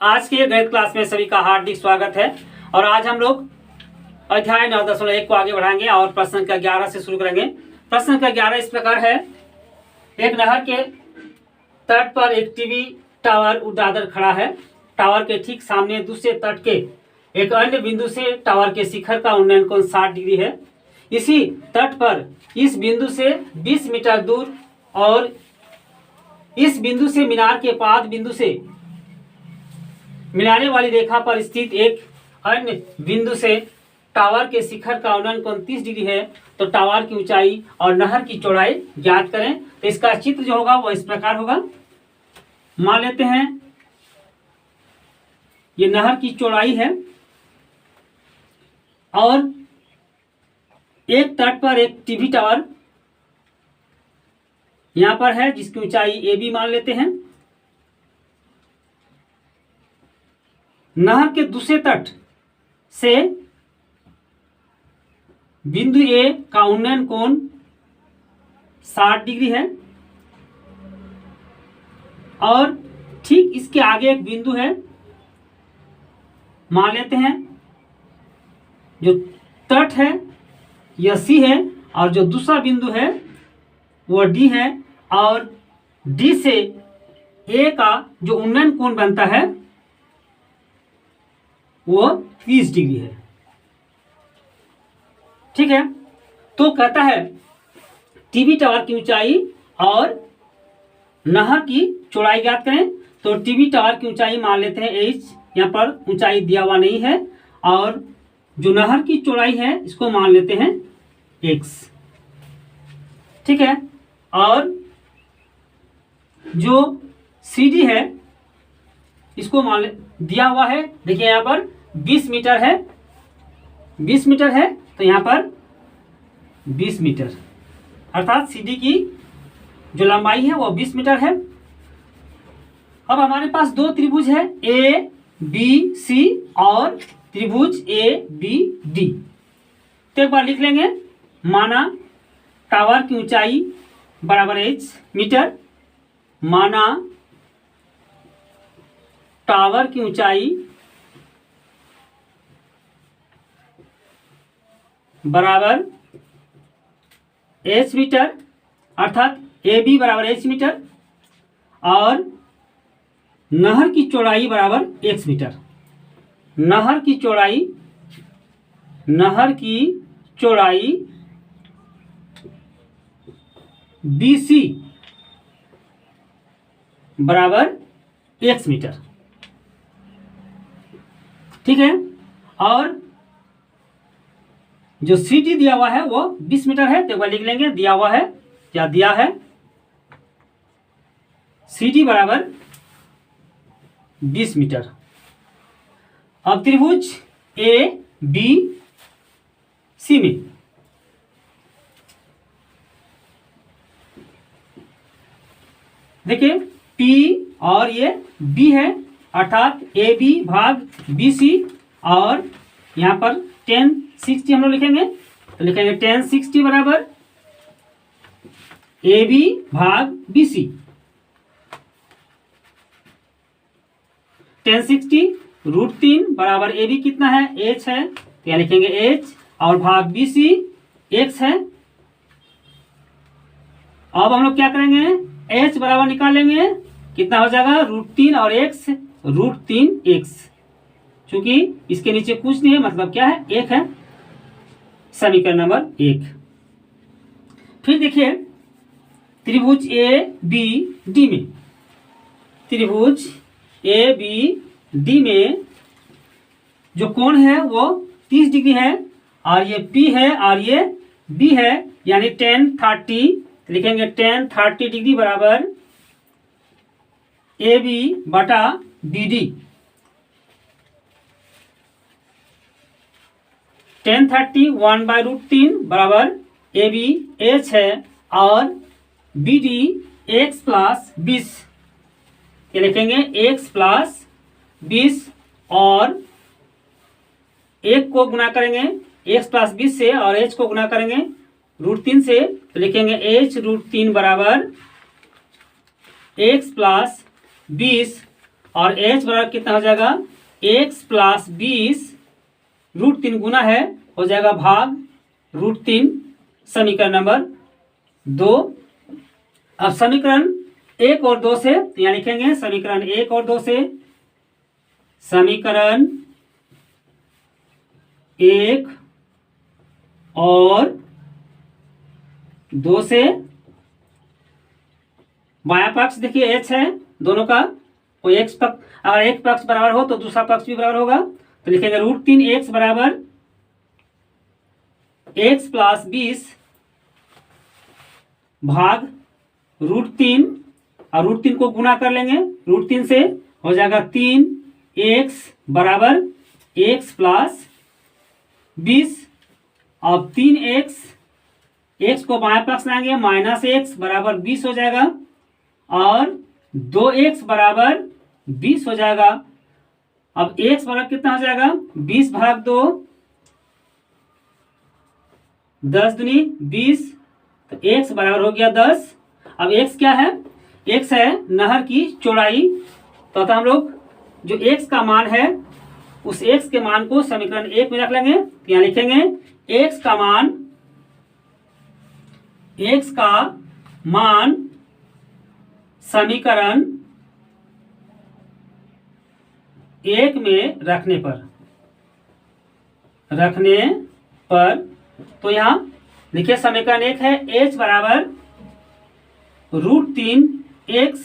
आज के गणित क्लास में सभी का हार्दिक स्वागत है। और आज हम लोग अध्याय 9.1 को आगे बढ़ाएंगे और प्रश्न का 11 से शुरू करेंगे। प्रश्न का 11 इस प्रकार है। एक नहर के तट पर एक टीवी टावर उड़ादर खड़ा है। टावर के ठीक सामने दूसरे तट के एक अन्य बिंदु से टावर के शिखर का उन्नयन कोण 60 डिग्री है। इसी तट पर इस बिंदु से 20 मीटर दूर और इस बिंदु से मीनार के पाद बिंदु से मिलाने वाली रेखा पर स्थित एक अन्य बिंदु से टावर के शिखर का उन्नयन कोण 30 डिग्री है। तो टावर की ऊंचाई और नहर की चौड़ाई ज्ञात करें। तो इसका चित्र जो होगा वो इस प्रकार होगा। मान लेते हैं ये नहर की चौड़ाई है और एक तट पर एक टीवी टावर यहां पर है जिसकी ऊंचाई AB मान लेते हैं। नहर के दूसरे तट से बिंदु A का उन्नयन कोण 60 डिग्री है और ठीक इसके आगे एक बिंदु है, मान लेते हैं जो तट है यह C है और जो दूसरा बिंदु है वह D है और D से A का जो उन्नयन कोण बनता है वो 30 डिग्री है। ठीक है, तो कहता है टीवी टावर की ऊंचाई और नहर की चौड़ाई ज्ञात करें। तो टीवी टावर की ऊंचाई मान लेते हैं H, यहाँ पर ऊंचाई दिया हुआ नहीं है, और जो नहर की चौड़ाई है इसको मान लेते हैं X। ठीक है, और जो CD है इसको मान ले दिया हुआ है। देखिए यहाँ पर 20 मीटर है, 20 मीटर है तो यहाँ पर 20 मीटर अर्थात CD की जो लंबाई है वो 20 मीटर है। अब हमारे पास दो त्रिभुज है ABC और त्रिभुज ABD। तो एक बार लिख लेंगे, माना टावर की ऊंचाई बराबर H मीटर, माना टावर की ऊंचाई बराबर H मीटर अर्थात AB बराबर H मीटर और नहर की चौड़ाई बराबर X मीटर। नहर की चौड़ाई BC बराबर X मीटर। ठीक है, और जो CD दिया हुआ है वो 20 मीटर है। तो एक बार लिख लेंगे, दिया हुआ है, क्या दिया है, CD बराबर 20 मीटर। अब त्रिभुज ABC में देखिए P और ये B है अर्थात AB भाग BC, और यहाँ पर 10/60 हम लोग लिखेंगे। तो लिखेंगे 10/60 बराबर AB भाग BC। 10/60 √3 बराबर AB कितना है, H है, तो यहाँ लिखेंगे H और भाग BC X है। अब हम लोग क्या करेंगे, H बराबर निकालेंगे, कितना हो जाएगा √3 और X √3x, चूंकि इसके नीचे कुछ नहीं है मतलब क्या है, 1 है। समीकरण नंबर 1। फिर देखिए त्रिभुज ABD में, त्रिभुज ABD में जो कोण है वो 30 डिग्री है और ये P है और ये B है, यानी 10/30 लिखेंगे। 10/30 डिग्री बराबर AB बटा BD। 10/30 1/√3 बराबर AB H है और BD X प्लस 20, ये लिखेंगे X प्लस 20 और 1 को गुना करेंगे X प्लस 20 से और H को गुना करेंगे √3 से, तो लिखेंगे H √3 बराबर X प्लस 20 और h बराबर कितना हो जाएगा, x प्लस 20 √3 गुना है, हो जाएगा भाग √3, समीकरण नंबर 2। अब समीकरण 1 और 2 से यहाँ लिखेंगे, समीकरण 1 और 2 से, समीकरण 1 और 2 से बायां पक्ष देखिए h है दोनों का, कोई x पक्ष, अगर एक पक्ष बराबर हो तो दूसरा पक्ष भी बराबर होगा, तो लिखेंगे √3x बराबर x प्लस 20 भाग √3, और √3 को गुना कर लेंगे, √3 से हो जाएगा 3x बराबर x प्लस 20। अब 3x को बाएं पक्ष लाएंगे, -x बराबर 20 हो जाएगा, और 2x बराबर 20 हो जाएगा। अब x बराबर कितना हो जाएगा, 20 भाग 2, 10 दूनी 20, तो x बराबर हो गया 10। अब x क्या है, x है नहर की चौड़ाई, तो हम लोग जो x का मान है उस x के मान को समीकरण 1 में रख लेंगे। यहाँ लिखेंगे x का मान समीकरण 1 में रखने पर तो यहाँ लिखिए समीकरण 1 है h बराबर √3x,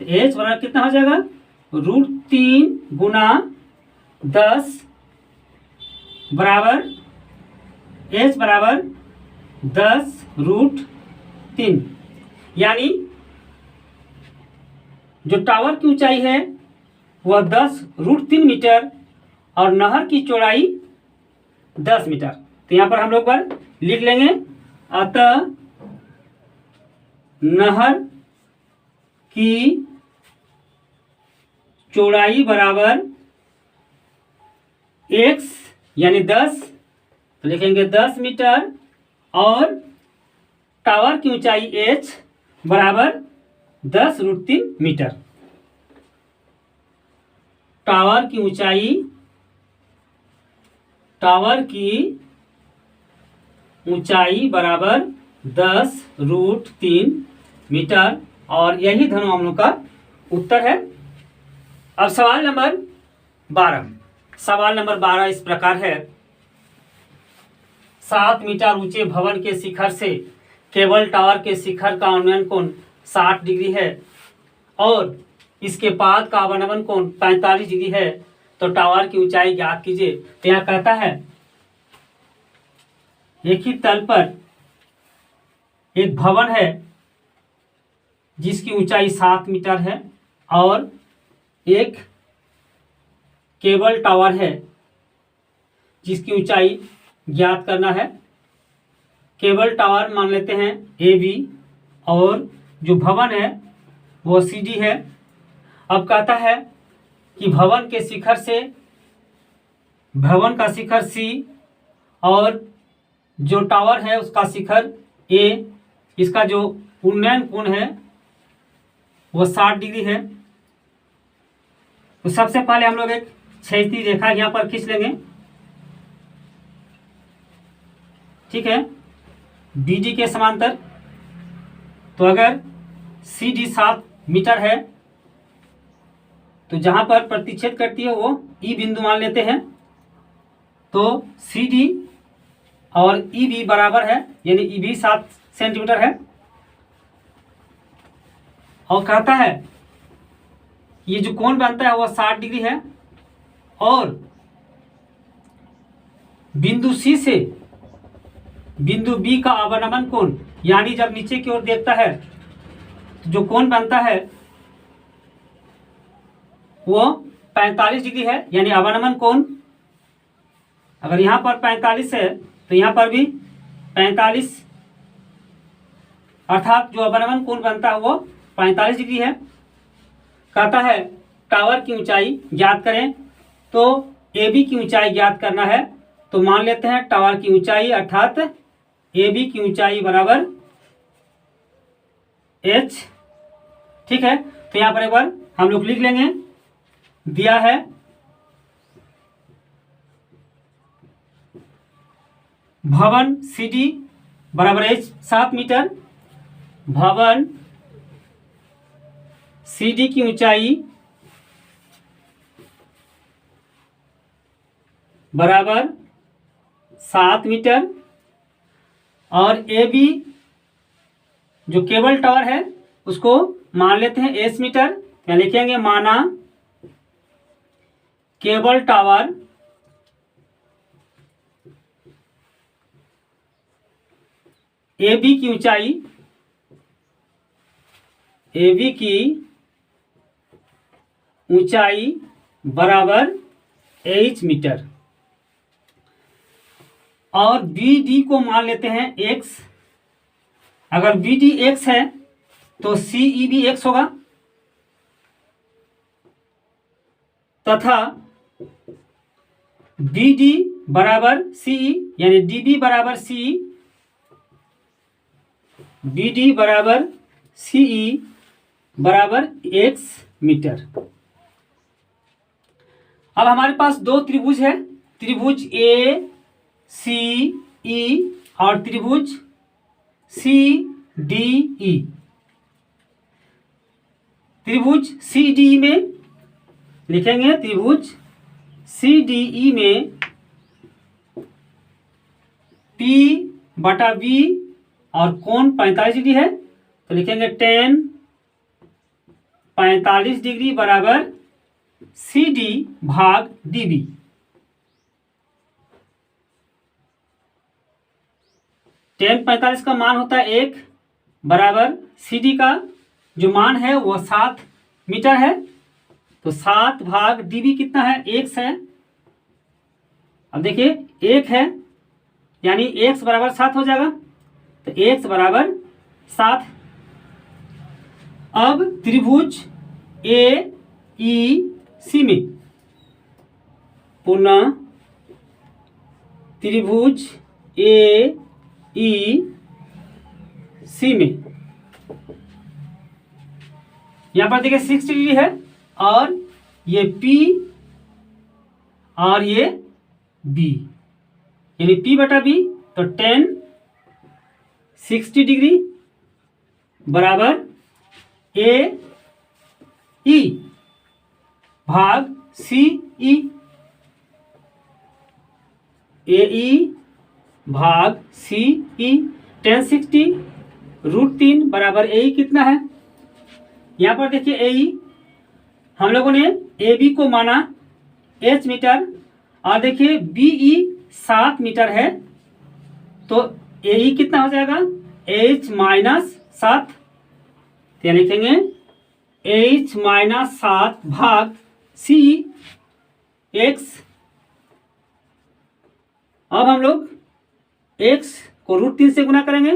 तो h बराबर कितना हो जाएगा, √3 गुना 10 बराबर h बराबर 10√3, यानी जो टावर की ऊंचाई है वह 10√3 मीटर और नहर की चौड़ाई 10 मीटर। तो यहाँ पर हम लोग पर लिख लेंगे, अतः नहर की चौड़ाई बराबर x यानी 10, तो लिखेंगे 10 मीटर, और टावर की ऊंचाई h बराबर 10√3 मीटर। टावर की ऊंचाई बराबर 10√3 मीटर, और यही दोनों हम लोग का उत्तर है। अब सवाल नंबर 12 इस प्रकार है, 7 मीटर ऊंचे भवन के शिखर से केबल टावर के शिखर का उन्नयन कोण 60 डिग्री है और इसके पाद का अवनमन कोण 45 डिग्री है, तो टावर की ऊंचाई ज्ञात कीजिए। तो यहाँ कहता है एक ही तल पर एक भवन है जिसकी ऊंचाई 7 मीटर है और एक केबल टावर है जिसकी ऊंचाई ज्ञात करना है। केबल टावर मान लेते हैं AB और जो भवन है वो CD है। अब कहता है कि भवन का शिखर C और जो टावर है उसका शिखर A, इसका जो उन्नयन कोण है वो 60 डिग्री है। तो सबसे पहले हम लोग एक क्षैतिज रेखा यहाँ पर खींच लेंगे, ठीक है, BD के समांतर। तो अगर CD 7 मीटर है तो जहां पर प्रतिच्छेद करती है वो E बिंदु मान लेते हैं, तो CD और EB बराबर है, यानी EB 7 सेंटीमीटर है। और कहता है ये जो कोण बनता है वो 60 डिग्री है, और बिंदु C से बिंदु B का अवनमन कोण, यानी जब नीचे की ओर देखता है तो जो कोण बनता है वो 45 डिग्री है, यानी अवनमन कोण। अगर यहाँ पर 45 है तो यहाँ पर भी 45, अर्थात जो अवनमन कोण बनता है वो 45 डिग्री है। कहता है टावर की ऊंचाई ज्ञात करें, तो AB की ऊंचाई ज्ञात करना है। तो मान लेते हैं टावर की ऊंचाई अर्थात AB की ऊंचाई बराबर h, ठीक है। तो यहाँ पर एक बार हम लोग लिख लेंगे दिया है भवन CD बराबर h 7 मीटर, भवन CD की ऊंचाई बराबर 7 मीटर, और AB जो केबल टावर है उसको मान लेते हैं S मीटर। क्या लिखेंगे, माना केबल टावर AB की ऊंचाई, AB की ऊंचाई बराबर h मीटर, और BD को मान लेते हैं x। अगर BD x है तो CE भी x होगा, तथा BD बराबर CE यानी DB बराबर CE, BD बराबर CE बराबर x मीटर। अब हमारे पास दो त्रिभुज है, त्रिभुज ACE और त्रिभुज CDE। त्रिभुज CDE में लिखेंगे, त्रिभुज CDE में P/B और कोण 45 डिग्री है, तो लिखेंगे tan 45 डिग्री बराबर CD भाग DB। tan 45 का मान होता है 1 बराबर CD का जो मान है वो 7 मीटर है, तो 7 भाग DB कितना है, x है। अब देखिए 1 है यानी x बराबर 7 हो जाएगा, तो x बराबर 7। अब त्रिभुज AEC में, पुनः त्रिभुज AEC में यहां पर देखिए 60 डिग्री है, और ये P और ये B यानी P/B, तो tan 60 डिग्री बराबर AE भाग CE, AE भाग CE। tan 60 √3 बराबर AE कितना है, यहाँ पर देखिए AE हम लोगों ने AB को माना h मीटर, और देखिए BE 7 मीटर है, तो AE कितना हो जाएगा, h-7, क्या लिखेंगे, h-7 भाग CE x। अब हम लोग x को √3 से गुना करेंगे,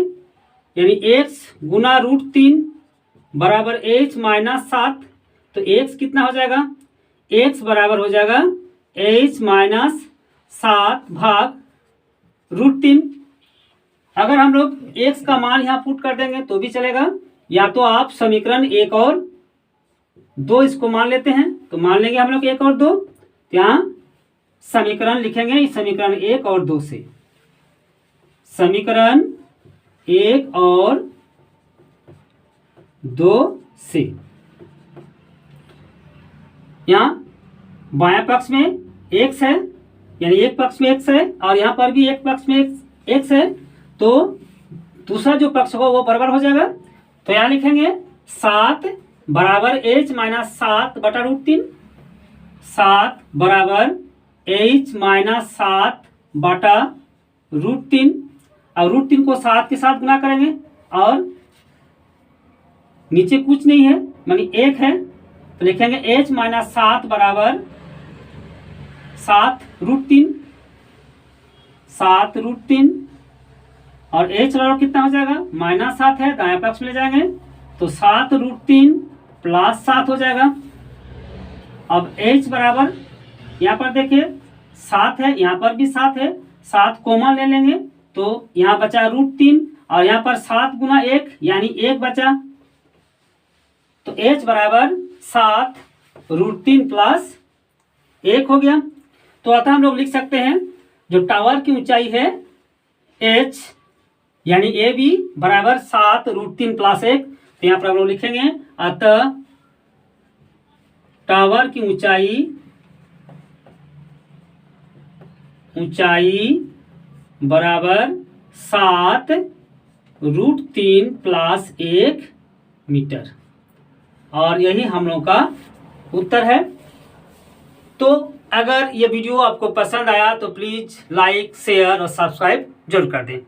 यानी x गुना √3 बराबर h-7, तो x कितना हो जाएगा, x बराबर हो जाएगा h-7 भाग √3। अगर हम लोग x का मान यहाँ पुट कर देंगे तो भी चलेगा, या तो आप समीकरण 1 और 2 इसको मान लेते हैं, तो मान लेंगे हम लोग 1 और 2, यहाँ समीकरण लिखेंगे समीकरण 1 और 2 से, समीकरण 1 और 2 से। यहाँ बायां पक्ष में x है यानी एक पक्ष में x है, और यहाँ पर भी एक पक्ष में x है, तो दूसरा जो पक्ष होगा वो बराबर हो जाएगा। तो यहाँ लिखेंगे 7 बराबर h-7 बटा √3, 7 बराबर h-7 बटा √3, और √3 को 7 के साथ गुना करेंगे, और नीचे कुछ नहीं है मानी 1 है, तो लिखेंगे h-7 बराबर 7 √3, 7 √3, और h बराबर कितना हो जाएगा, -7 है, दाएं पक्ष में ले जाएंगे तो 7 √3 प्लस 7 हो जाएगा। अब h बराबर यहाँ पर देखिए 7 है, यहाँ पर भी 7 है, 7 कॉमन ले लेंगे तो यहाँ बचा √3, और यहाँ पर 7 गुना 1 यानी 1 बचा, तो h बराबर 7 √3 प्लस 1 हो गया। तो अतः हम लोग लिख सकते हैं जो टावर की ऊंचाई है h यानी ए बी बराबर 7 √3 + 1। तो यहाँ पर हम लोग लिखेंगे अतः टावर की ऊंचाई बराबर 7 √3 + 1 मीटर। और यही हम लोग का उत्तर है। तो अगर ये वीडियो आपको पसंद आया तो प्लीज़ लाइक, शेयर और सब्सक्राइब जरूर कर दें।